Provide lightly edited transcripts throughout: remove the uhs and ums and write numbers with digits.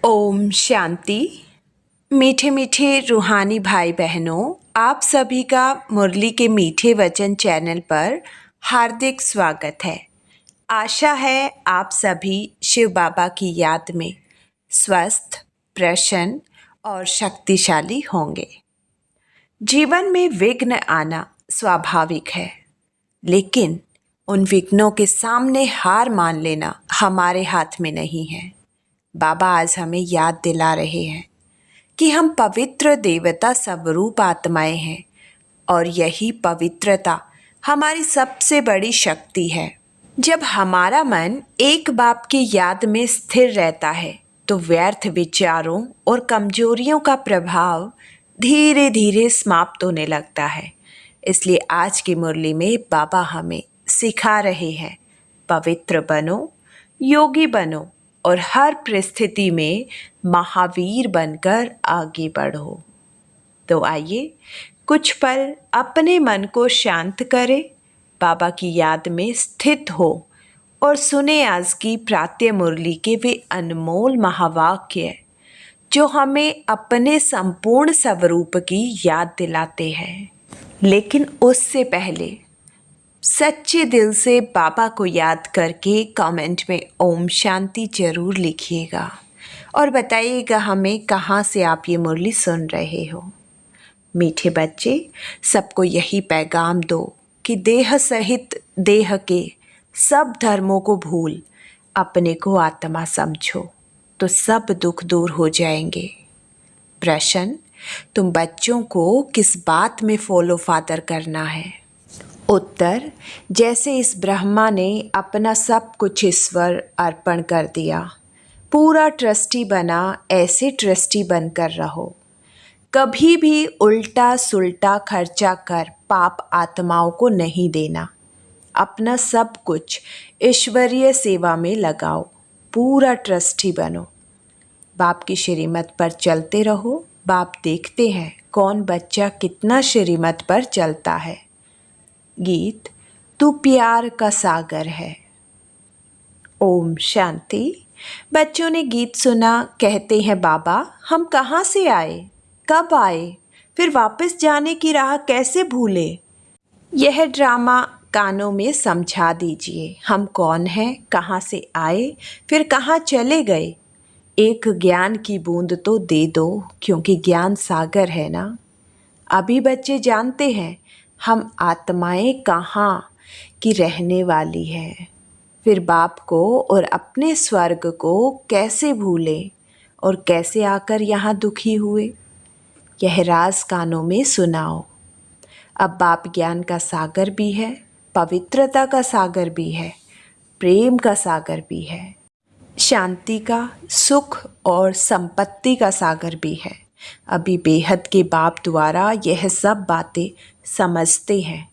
ओम शांति। मीठे मीठे रूहानी भाई बहनों, आप सभी का मुरली के मीठे वचन चैनल पर हार्दिक स्वागत है। आशा है आप सभी शिव बाबा की याद में स्वस्थ, प्रसन्न और शक्तिशाली होंगे। जीवन में विघ्न आना स्वाभाविक है, लेकिन उन विघ्नों के सामने हार मान लेना हमारे हाथ में नहीं है। बाबा आज हमें याद दिला रहे हैं कि हम पवित्र देवता स्वरूप आत्माएं हैं और यही पवित्रता हमारी सबसे बड़ी शक्ति है। जब हमारा मन एक बाप की याद में स्थिर रहता है तो व्यर्थ विचारों और कमजोरियों का प्रभाव धीरे धीरे समाप्त होने लगता है। इसलिए आज की मुरली में बाबा हमें सिखा रहे हैं, पवित्र बनो, योगी बनो और हर परिस्थिति में महावीर बनकर आगे बढ़ो। तो आइए कुछ पल अपने मन को शांत करें, बाबा की याद में स्थित हो और सुने आज की प्रातः मुरली के वे अनमोल महावाक्य जो हमें अपने संपूर्ण स्वरूप की याद दिलाते हैं। लेकिन उससे पहले सच्चे दिल से बाबा को याद करके कमेंट में ओम शांति जरूर लिखिएगा और बताइएगा हमें कहाँ से आप ये मुरली सुन रहे हो। मीठे बच्चे, सबको यही पैगाम दो कि देह सहित देह के सब धर्मों को भूल अपने को आत्मा समझो तो सब दुख दूर हो जाएंगे। प्रश्न, तुम बच्चों को किस बात में फॉलो फादर करना है? उत्तर, जैसे इस ब्रह्मा ने अपना सब कुछ ईश्वर अर्पण कर दिया, पूरा ट्रस्टी बना, ऐसे ट्रस्टी बनकर रहो। कभी भी उल्टा सुल्टा खर्चा कर पाप आत्माओं को नहीं देना। अपना सब कुछ ईश्वरीय सेवा में लगाओ, पूरा ट्रस्टी बनो। बाप की श्रीमत पर चलते रहो। बाप देखते हैं कौन बच्चा कितना श्रीमत पर चलता है। गीत, तू प्यार का सागर है। ओम शांति। बच्चों ने गीत सुना, कहते हैं बाबा हम कहाँ से आए, कब आए, फिर वापस जाने की राह कैसे भूले। यह ड्रामा कानों में समझा दीजिए। हम कौन हैं, कहाँ से आए, फिर कहाँ चले गए। एक ज्ञान की बूंद तो दे दो, क्योंकि ज्ञान सागर है ना। अभी बच्चे जानते हैं हम आत्माएं कहाँ की रहने वाली है, फिर बाप को और अपने स्वर्ग को कैसे भूले और कैसे आकर यहाँ दुखी हुए। यह राज कानों में सुनाओ। अब बाप ज्ञान का सागर भी है, पवित्रता का सागर भी है, प्रेम का सागर भी है, शांति का, सुख और संपत्ति का सागर भी है। अभी बेहद के बाप द्वारा यह सब बातें समझते हैं।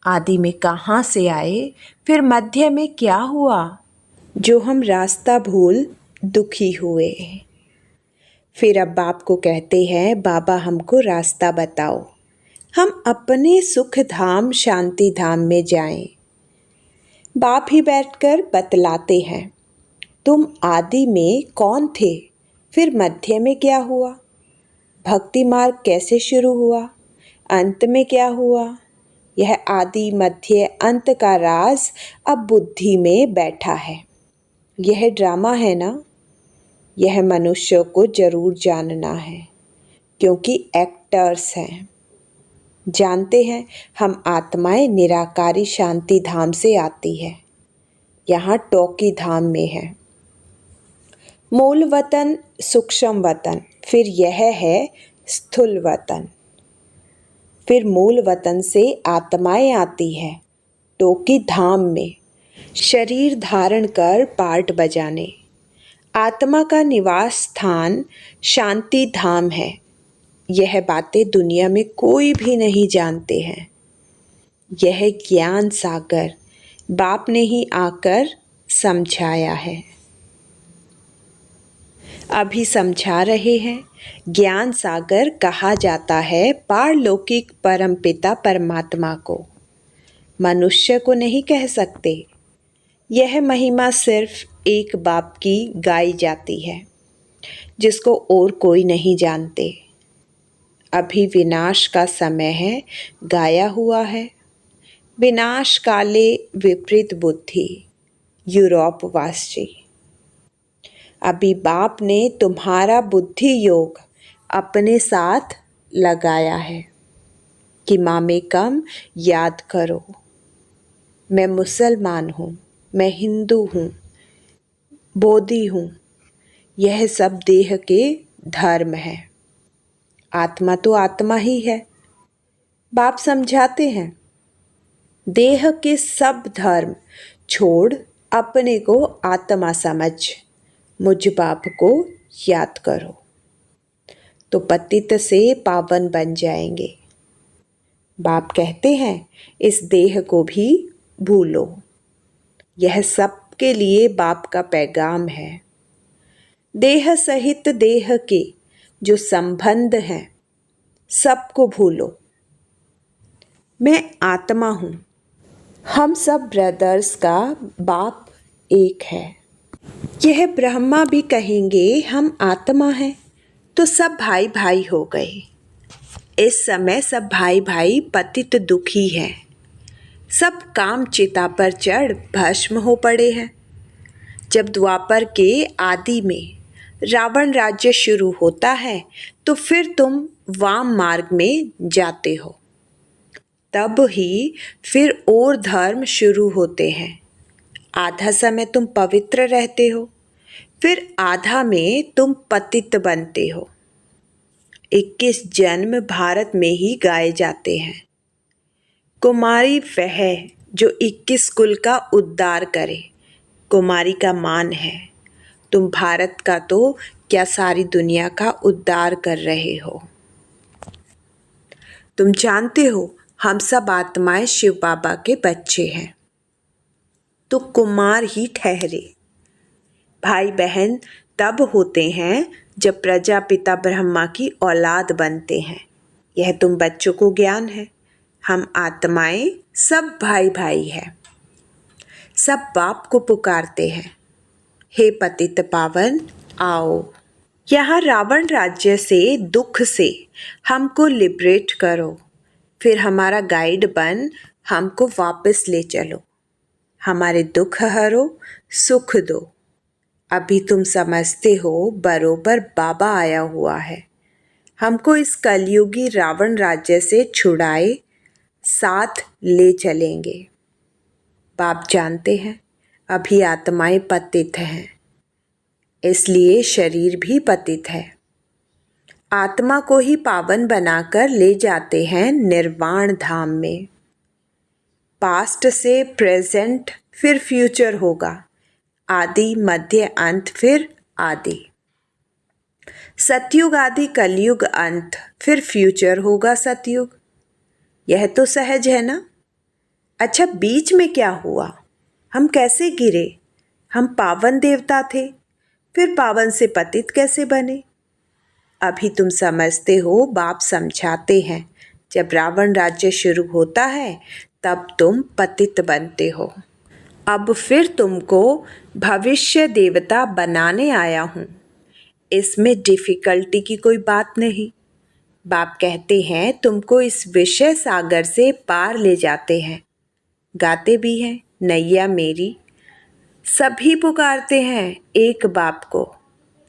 आदि में कहाँ से आए, फिर मध्य में क्या हुआ, जो हम रास्ता भूल दुखी हुए। फिर अब बाप को कहते हैं बाबा हमको रास्ता बताओ, हम अपने सुख धाम शांति धाम में जाएं। बाप ही बैठकर बतलाते हैं तुम आदि में कौन थे, फिर मध्य में क्या हुआ, भक्ति मार्ग कैसे शुरू हुआ, अंत में क्या हुआ। यह आदि मध्य अंत का राज अब बुद्धि में बैठा है। यह ड्रामा है ना, यह मनुष्यों को जरूर जानना है, क्योंकि एक्टर्स हैं। जानते हैं हम आत्माएं निराकारी शांति धाम से आती है, यहाँ टोकी धाम में है। मूल वतन सूक्ष्म वतन, फिर यह है स्थूल वतन। फिर मूल वतन से आत्माएं आती है टोकी धाम में, शरीर धारण कर पार्ट बजाने। आत्मा का निवास स्थान शांति धाम है। यह बातें दुनिया में कोई भी नहीं जानते हैं। यह ज्ञान सागर बाप ने ही आकर समझाया है। अभी समझा रहे हैं। ज्ञान सागर कहा जाता है पारलौकिक परमपिता परमात्मा को, मनुष्य को नहीं कह सकते। यह महिमा सिर्फ एक बाप की गाई जाती है। जिसको और कोई नहीं जानते। अभी विनाश का समय है, गाया हुआ है। विनाश काले विपरीत बुद्धि, यूरोप वासी। अभी बाप ने तुम्हारा बुद्धि योग अपने साथ लगाया है कि माँ में कम याद करो। मैं मुसलमान हूँ, मैं हिंदू हूँ, बोधी हूँ। यह सब देह के धर्म है। आत्मा तो आत्मा ही है। बाप समझाते हैं, देह के सब धर्म छोड़ अपने को आत्मा समझ मुझ बाप को याद करो, तो पतित से पावन बन जाएंगे। बाप कहते हैं, इस देह को भी भूलो। यह सबके लिए बाप का पैगाम है। देह सहित देह के जो संबंध हैं, सबको भूलो। मैं आत्मा हूँ। हम सब ब्रदर्स का बाप एक है। यह ब्रह्मा भी कहेंगे हम आत्मा हैं, तो सब भाई भाई हो गए। इस समय सब भाई भाई पतित दुखी हैं। सब काम चिता पर चढ़ भस्म हो पड़े हैं। जब द्वापर के आदि में रावण राज्य शुरू होता है, तो फिर तुम वाम मार्ग में जाते हो। तब ही फिर और धर्म शुरू होते हैं। आधा समय तुम पवित्र रहते हो, फिर आधा में तुम पतित बनते हो। 21 जन्म भारत में ही गाए जाते हैं। कुमारी वह जो 21 कुल का उद्धार करे, कुमारी का मान है। तुम भारत का तो क्या सारी दुनिया का उद्धार कर रहे हो। तुम जानते हो हम सब आत्माएं शिव बाबा के बच्चे हैं, तो कुमार ही ठहरे। भाई बहन तब होते हैं जब प्रजापिता ब्रह्मा की औलाद बनते हैं। यह तुम बच्चों को ज्ञान है। हम आत्माएं सब भाई भाई हैं। सब बाप को पुकारते हैं, हे पतित पावन आओ। यहाँ रावण राज्य से दुख से हमको लिबरेट करो, फिर हमारा गाइड बन हमको वापस ले चलो। हमारे दुख हरो, सुख दो। अभी तुम समझते हो बरोबर बाबा आया हुआ है। हमको इस कलयुगी रावण राज्य से छुड़ाए साथ ले चलेंगे। बाप जानते हैं अभी आत्माएं पतित हैं, इसलिए शरीर भी पतित है। आत्मा को ही पावन बनाकर ले जाते हैं निर्वाण धाम में। पास्ट से प्रेजेंट फिर फ्यूचर होगा, आदि मध्य अंत फिर आदि। सतयुग आदि कलयुग अंत, फिर फ्यूचर होगा सतयुग। यह तो सहज है ना। अच्छा, बीच में क्या हुआ? हम कैसे गिरे? हम पावन देवता थे, फिर पावन से पतित कैसे बने? अभी तुम समझते हो, बाप समझाते हैं। जब रावण राज्य शुरू होता है तब तुम पतित बनते हो। अब फिर तुमको भविष्य देवता बनाने आया हूँ। इसमें डिफ़िकल्टी की कोई बात नहीं। बाप कहते हैं तुमको इस विषय सागर से पार ले जाते हैं। गाते भी हैं, नैया मेरी। सभी पुकारते हैं एक बाप को।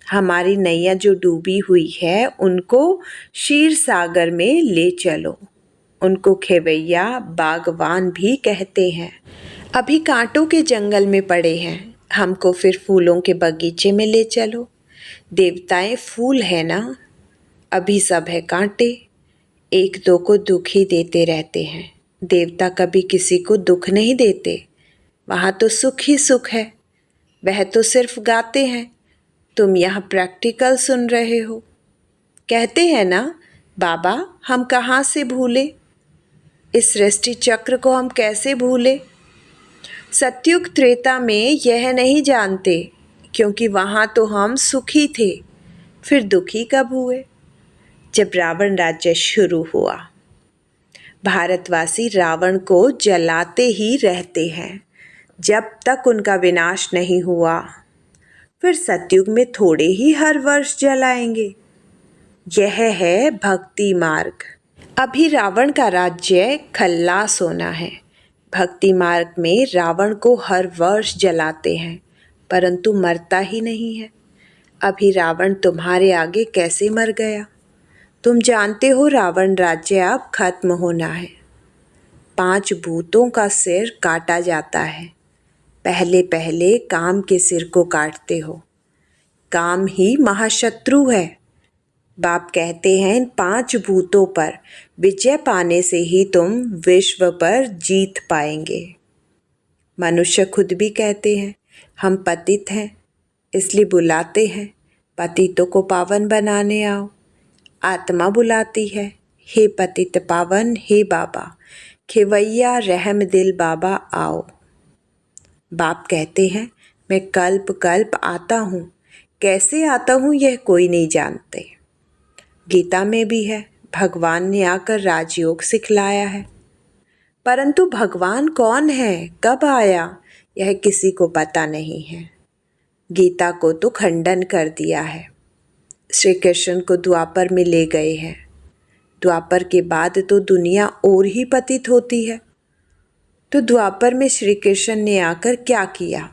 हमारी नैया जो डूबी हुई है उनको क्षीर सागर में ले चलो। उनको खेवैया बागवान भी कहते हैं। अभी कांटों के जंगल में पड़े हैं, हमको फिर फूलों के बगीचे में ले चलो। देवताएं फूल है ना, अभी सब है कांटे। एक दो को दुख ही देते रहते हैं। देवता कभी किसी को दुख नहीं देते। वहाँ तो सुख ही सुख है। वह तो सिर्फ गाते हैं, तुम यहाँ प्रैक्टिकल सुन रहे हो। कहते हैं ना, बाबा हम कहाँ से भूले, इस सृष्टि चक्र को हम कैसे भूले। सतयुग त्रेता में यह नहीं जानते, क्योंकि वहाँ तो हम सुखी थे, फिर दुखी कब हुए? जब रावण राज्य शुरू हुआ। भारतवासी रावण को जलाते ही रहते हैं जब तक उनका विनाश नहीं हुआ। फिर सतयुग में थोड़े ही हर वर्ष जलाएंगे। यह है भक्ति मार्ग। अभी रावण का राज्य खल्लास होना है। भक्ति मार्ग में रावण को हर वर्ष जलाते हैं, परंतु मरता ही नहीं है। अभी रावण तुम्हारे आगे कैसे मर गया? तुम जानते हो रावण राज्य अब खत्म होना है। 5 भूतों का सिर काटा जाता है। पहले पहले काम के सिर को काटते हो। काम ही महाशत्रु है। बाप कहते हैं इन 5 भूतों पर विजय पाने से ही तुम विश्व पर जीत पाएंगे। मनुष्य खुद भी कहते हैं हम पतित हैं, इसलिए बुलाते हैं पतितों को पावन बनाने आओ। आत्मा बुलाती है हे पतित पावन, हे बाबा खेवैया रहम दिल बाबा आओ। बाप कहते हैं मैं कल्प कल्प आता हूँ। कैसे आता हूँ यह कोई नहीं जानते। गीता में भी है भगवान ने आकर राजयोग सिखलाया है, परंतु भगवान कौन है, कब आया, यह किसी को पता नहीं है। गीता को तो खंडन कर दिया है। श्री कृष्ण को द्वापर में ले गए हैं। द्वापर के बाद तो दुनिया और ही पतित होती है। तो द्वापर में श्री कृष्ण ने आकर क्या किया?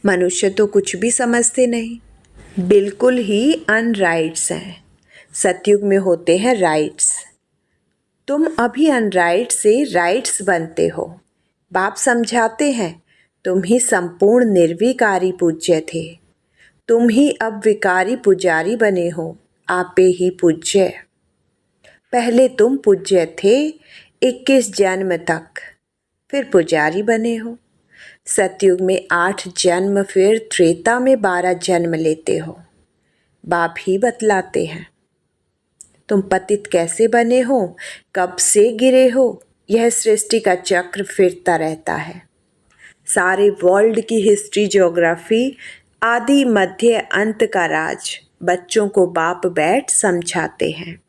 मनुष्य तो कुछ भी समझते नहीं, बिल्कुल ही अनराइट्स हैं। सतयुग में होते हैं राइट्स। तुम अभी अनराइट से राइट्स बनते हो। बाप समझाते हैं तुम ही संपूर्ण निर्विकारी पूज्य थे, तुम ही अब विकारी पुजारी बने हो, आपे ही पूज्य। पहले तुम पूज्य थे 21 जन्म तक, फिर पुजारी बने हो। सतयुग में 8 जन्म, फिर त्रेता में 12 जन्म लेते हो। बाप ही बतलाते हैं तुम पतित कैसे बने हो, कब से गिरे हो। यह सृष्टि का चक्र फिरता रहता है। सारे वर्ल्ड की हिस्ट्री, ज्योग्राफी, आदि मध्य अंत का राज बच्चों को बाप बैठ समझाते हैं।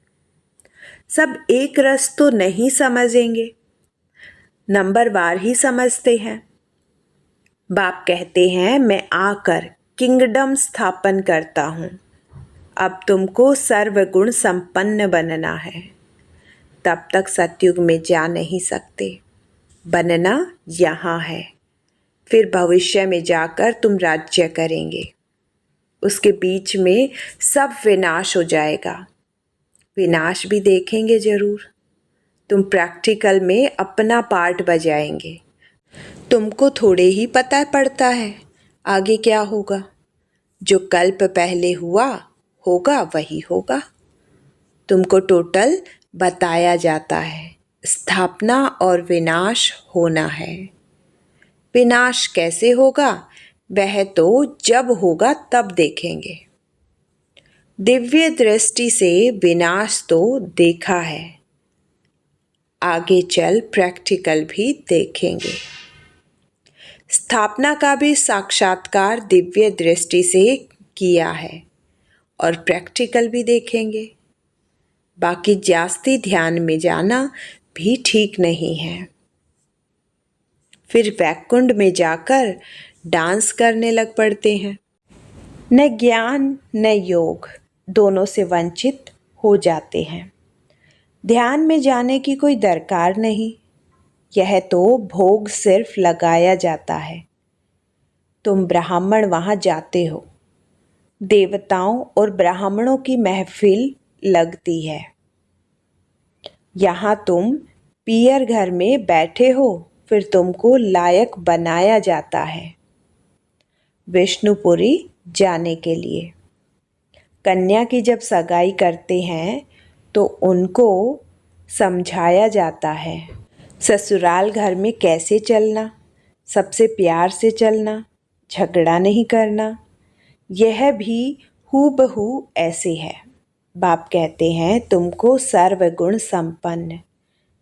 सब एक रस तो नहीं समझेंगे, नंबरवार ही समझते हैं। बाप कहते हैं मैं आकर किंगडम स्थापन करता हूँ। अब तुमको सर्वगुण संपन्न बनना है। तब तक सतयुग में जा नहीं सकते। बनना यहाँ है, फिर भविष्य में जाकर तुम राज्य करेंगे। उसके बीच में सब विनाश हो जाएगा। विनाश भी देखेंगे जरूर। तुम प्रैक्टिकल में अपना पार्ट बजाएंगे। तुमको थोड़े ही पता पड़ता है आगे क्या होगा। जो कल्प पहले हुआ होगा वही होगा। तुमको टोटल बताया जाता है। स्थापना और विनाश होना है। विनाश कैसे होगा वह तो जब होगा तब देखेंगे। दिव्य दृष्टि से विनाश तो देखा है, आगे चल प्रैक्टिकल भी देखेंगे। स्थापना का भी साक्षात्कार दिव्य दृष्टि से किया है और प्रैक्टिकल भी देखेंगे। बाकी जास्ती ध्यान में जाना भी ठीक नहीं है। फिर वैकुंठ में जाकर डांस करने लग पड़ते हैं। न ज्ञान न योग, दोनों से वंचित हो जाते हैं। ध्यान में जाने की कोई दरकार नहीं, यह तो भोग सिर्फ लगाया जाता है। तुम ब्राह्मण वहाँ जाते हो, देवताओं और ब्राह्मणों की महफिल लगती है। यहाँ तुम पियर घर में बैठे हो, फिर तुमको लायक बनाया जाता है विष्णुपुरी जाने के लिए। कन्या की जब सगाई करते हैं तो उनको समझाया जाता है ससुराल घर में कैसे चलना, सबसे प्यार से चलना, झगड़ा नहीं करना। यह भी हूबहू ऐसे है। बाप कहते हैं तुमको सर्वगुण संपन्न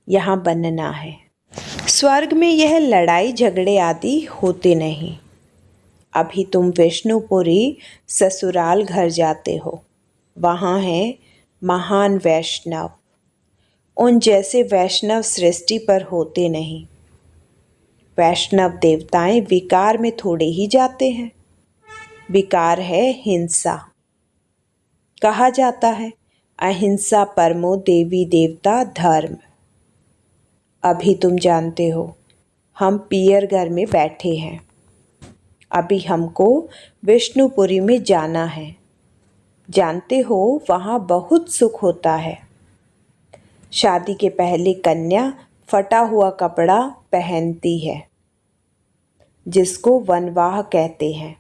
यहाँ बनना है। स्वर्ग में यह लड़ाई झगड़े आदि होते नहीं। अभी तुम विष्णुपुरी ससुराल घर जाते हो, वहाँ है महान वैष्णव। उन जैसे वैष्णव सृष्टि पर होते नहीं। वैष्णव देवताएं विकार में थोड़े ही जाते हैं। विकार है हिंसा। कहा जाता है अहिंसा परमो देवी देवता धर्म। अभी तुम जानते हो हम पियर घर में बैठे हैं। अभी हमको विष्णुपुरी में जाना है। जानते हो वहाँ बहुत सुख होता है। शादी के पहले कन्या फटा हुआ कपड़ा पहनती है जिसको वनवाह कहते हैं।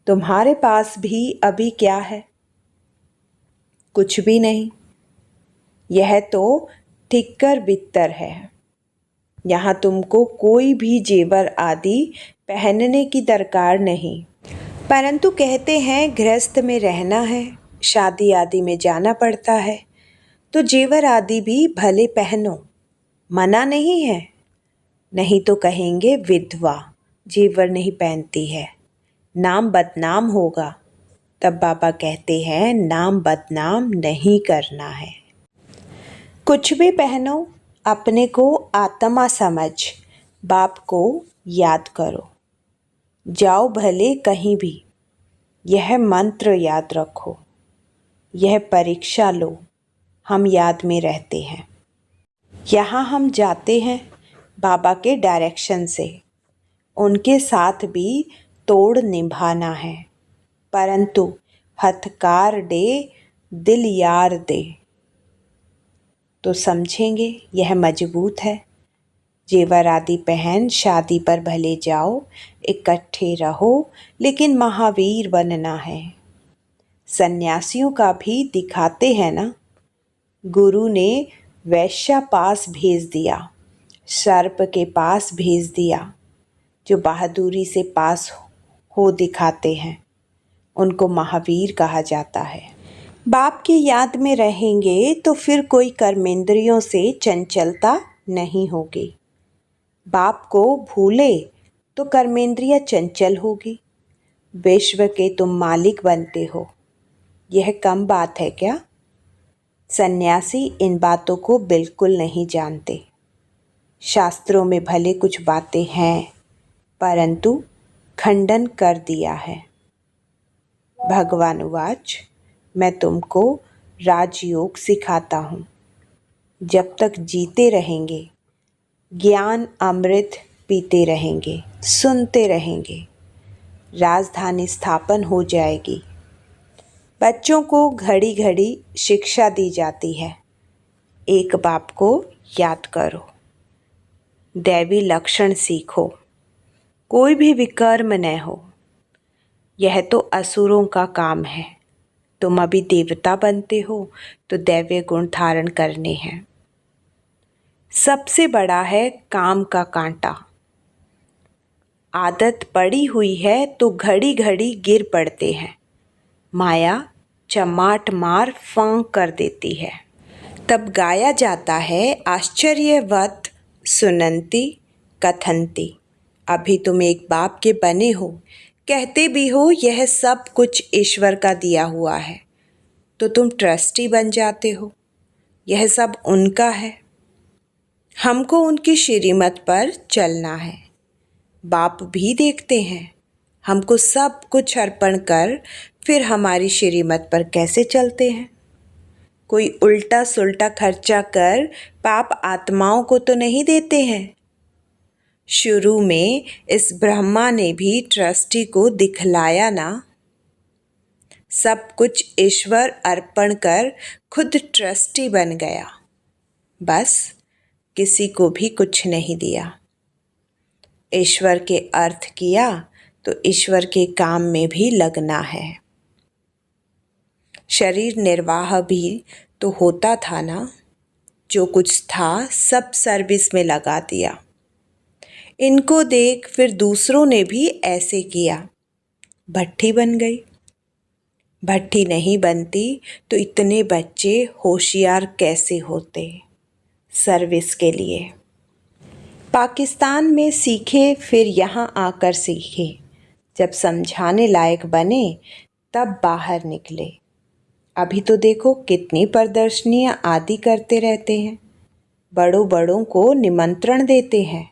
तुम्हारे पास भी अभी क्या है? कुछ भी नहीं। यह तो ठिक्कर बित्तर है। यहाँ तुमको कोई भी जेवर आदि पहनने की दरकार नहीं, परंतु कहते हैं गृहस्थ में रहना है, शादी आदि में जाना पड़ता है तो जेवर आदि भी भले पहनो, मना नहीं है। नहीं तो कहेंगे विधवा जेवर नहीं पहनती है, नाम बदनाम होगा। तब बाबा कहते हैं नाम बदनाम नहीं करना है। कुछ भी पहनो, अपने को आत्मा समझ बाप को याद करो। जाओ भले कहीं भी, यह मंत्र याद रखो, यह परीक्षा लो, हम याद में रहते हैं। यहाँ हम जाते हैं बाबा के डायरेक्शन से, उनके साथ भी तोड़ निभाना है, परंतु हथकार दे दिल यार दे तो समझेंगे यह मजबूत है। जेवर आदि पहन शादी पर भले जाओ, इकट्ठे रहो, लेकिन महावीर बनना है। सन्यासियों का भी दिखाते हैं ना। गुरु ने वैश्या पास भेज दिया, सर्प के पास भेज दिया। जो बहादुरी से पास हो दिखाते हैं उनको महावीर कहा जाता है। बाप की याद में रहेंगे तो फिर कोई कर्मेंद्रियों से चंचलता नहीं होगी। बाप को भूले तो कर्मेंद्रियां चंचल होगी। विश्व के तुम मालिक बनते हो, यह कम बात है क्या? सन्यासी इन बातों को बिल्कुल नहीं जानते। शास्त्रों में भले कुछ बातें हैं, परंतु खंडन कर दिया है। भगवानुवाच मैं तुमको राजयोग सिखाता हूँ। जब तक जीते रहेंगे ज्ञान अमृत पीते रहेंगे, सुनते रहेंगे, राजधानी स्थापन हो जाएगी। बच्चों को घड़ी घड़ी शिक्षा दी जाती है। एक बाप को याद करो, दैवी लक्षण सीखो, कोई भी विकर्म न हो। यह तो असुरों का काम है। तुम अभी देवता बनते हो तो दैवीय गुण धारण करने हैं। सबसे बड़ा है काम का कांटा। आदत पड़ी हुई है तो घड़ी घड़ी गिर पड़ते हैं। माया चमाट मार फांक कर देती है। तब गाया जाता है आश्चर्यवत सुनंती कथंती। अभी तुम एक बाप के बने हो, कहते भी हो यह सब कुछ ईश्वर का दिया हुआ है, तो तुम ट्रस्टी बन जाते हो, यह सब उनका है। हमको उनकी श्रीमत पर चलना है। बाप भी देखते हैं हमको सब कुछ अर्पण कर फिर हमारी श्रीमत पर कैसे चलते हैं। कोई उल्टा सुल्टा खर्चा कर पाप आत्माओं को तो नहीं देते हैं। शुरू में इस ब्रह्मा ने भी ट्रस्टी को दिखलाया ना। सब कुछ ईश्वर अर्पण कर खुद ट्रस्टी बन गया, बस किसी को भी कुछ नहीं दिया। ईश्वर के अर्थ किया तो ईश्वर के काम में भी लगना है। शरीर निर्वाह भी तो होता था ना। जो कुछ था सब सर्विस में लगा दिया। इनको देख फिर दूसरों ने भी ऐसे किया, भट्ठी बन गई। भट्ठी नहीं बनती तो इतने बच्चे होशियार कैसे होते सर्विस के लिए। पाकिस्तान में सीखे फिर यहाँ आकर सीखे। जब समझाने लायक बने तब बाहर निकले। अभी तो देखो कितनी प्रदर्शनियाँ आदि करते रहते हैं, बड़ों बड़ों को निमंत्रण देते हैं।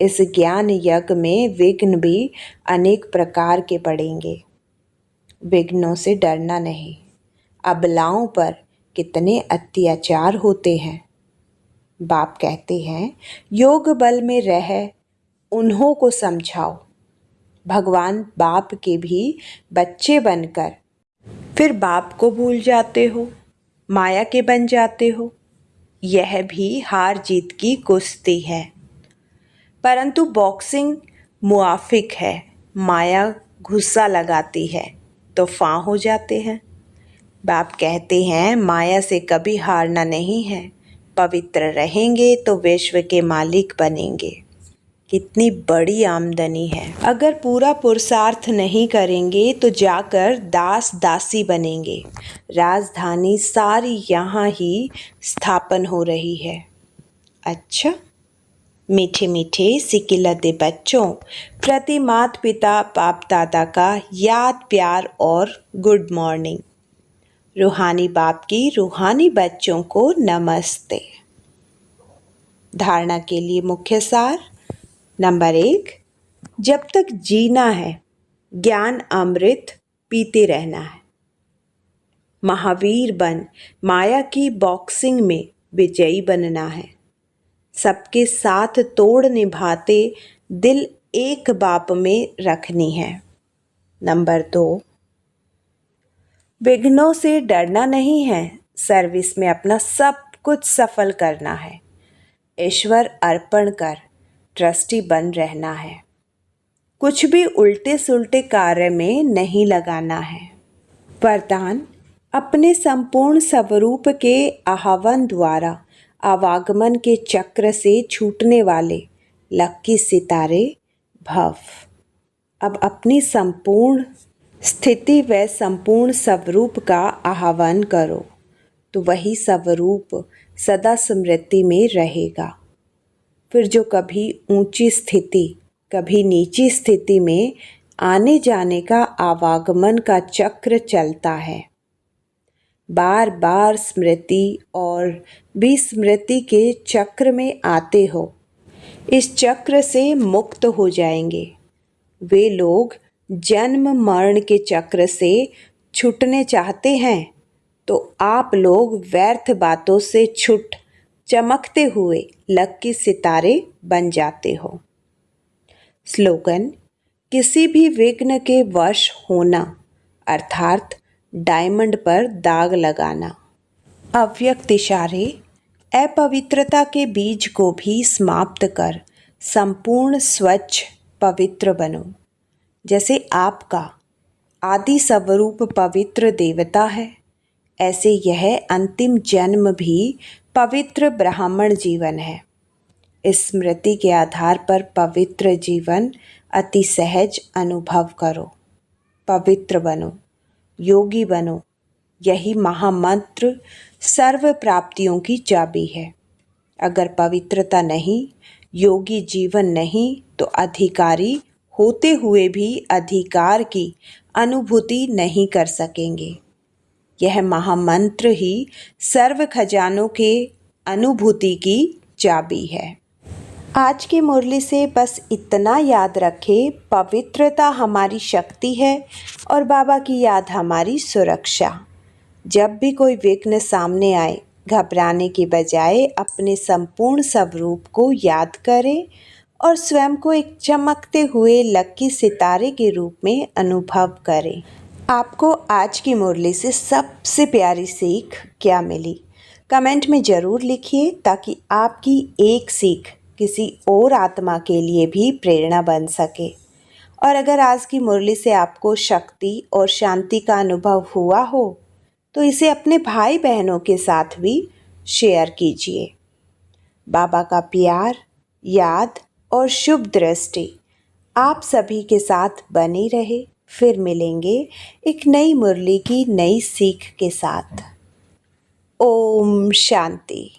इस ज्ञान यज्ञ में विघ्न भी अनेक प्रकार के पड़ेंगे। विघ्नों से डरना नहीं। अबलाओं पर कितने अत्याचार होते हैं। बाप कहते हैं योग बल में रह उन्हों को समझाओ। भगवान बाप के भी बच्चे बनकर फिर बाप को भूल जाते हो, माया के बन जाते हो। यह भी हार जीत की कुश्ती है, परंतु बॉक्सिंग मुआफिक है। माया गुस्सा लगाती है तो फां हो जाते हैं। बाप कहते हैं माया से कभी हारना नहीं है। पवित्र रहेंगे तो विश्व के मालिक बनेंगे। कितनी बड़ी आमदनी है। अगर पूरा पुरुषार्थ नहीं करेंगे तो जाकर दास दासी बनेंगे। राजधानी सारी यहाँ ही स्थापन हो रही है। अच्छा, मीठे मीठे सिकिलते बच्चों प्रति माता पिता बाप दादा का याद प्यार और गुड मॉर्निंग। रूहानी बाप की रूहानी बच्चों को नमस्ते। धारणा के लिए मुख्य सार। नंबर 1, जब तक जीना है ज्ञान अमृत पीते रहना है। महावीर बन माया की बॉक्सिंग में विजयी बनना है। सबके साथ तोड़ निभाते दिल एक बाप में रखनी है। नंबर 2, विघ्नों से डरना नहीं है। सर्विस में अपना सब कुछ सफल करना है। ईश्वर अर्पण कर ट्रस्टी बन रहना है। कुछ भी उल्टे सुलटे कार्य में नहीं लगाना है। वरदान, अपने संपूर्ण स्वरूप के आह्वान द्वारा आवागमन के चक्र से छूटने वाले लक्की सितारे भव। अब अपनी संपूर्ण स्थिति व संपूर्ण स्वरूप का आह्वान करो तो वही स्वरूप सदा स्मृति में रहेगा। फिर जो कभी ऊंची स्थिति कभी नीची स्थिति में आने जाने का आवागमन का चक्र चलता है। बार बार स्मृति और विस्मृति के चक्र में आते हो। इस चक्र से मुक्त हो जाएंगे। वे लोग जन्म मरण के चक्र से छूटने चाहते हैं तो आप लोग व्यर्थ बातों से छूट चमकते हुए लक्की सितारे बन जाते हो। स्लोगन, किसी भी विघ्न के वश होना अर्थात डायमंड पर दाग लगाना। अव्यक्त इशारे, अपवित्रता के बीज को भी समाप्त कर संपूर्ण स्वच्छ पवित्र बनो। जैसे आपका आदि स्वरूप पवित्र देवता है, ऐसे यह अंतिम जन्म भी पवित्र ब्राह्मण जीवन है। स्मृति के आधार पर पवित्र जीवन अति सहज अनुभव करो। पवित्र बनो, योगी बनो। यही महामंत्र सर्व प्राप्तियों की चाबी है। अगर पवित्रता नहीं, योगी जीवन नहीं तो अधिकारी होते हुए भी अधिकार की अनुभूति नहीं कर सकेंगे। यह महामंत्र ही सर्व खजानों के अनुभूति की चाबी है। आज की मुरली से बस इतना याद रखें, पवित्रता हमारी शक्ति है और बाबा की याद हमारी सुरक्षा। जब भी कोई विघ्न सामने आए, घबराने के बजाय अपने संपूर्ण स्वरूप को याद करें और स्वयं को एक चमकते हुए लक्की सितारे के रूप में अनुभव करें। आपको आज की मुरली से सबसे प्यारी सीख क्या मिली? कमेंट में ज़रूर लिखिए ताकि आपकी एक सीख किसी और आत्मा के लिए भी प्रेरणा बन सके। और अगर आज की मुरली से आपको शक्ति और शांति का अनुभव हुआ हो तो इसे अपने भाई बहनों के साथ भी शेयर कीजिए। बाबा का प्यार, याद और शुभ दृष्टि आप सभी के साथ बनी रहे। फिर मिलेंगे एक नई मुरली की नई सीख के साथ। ओम शांति।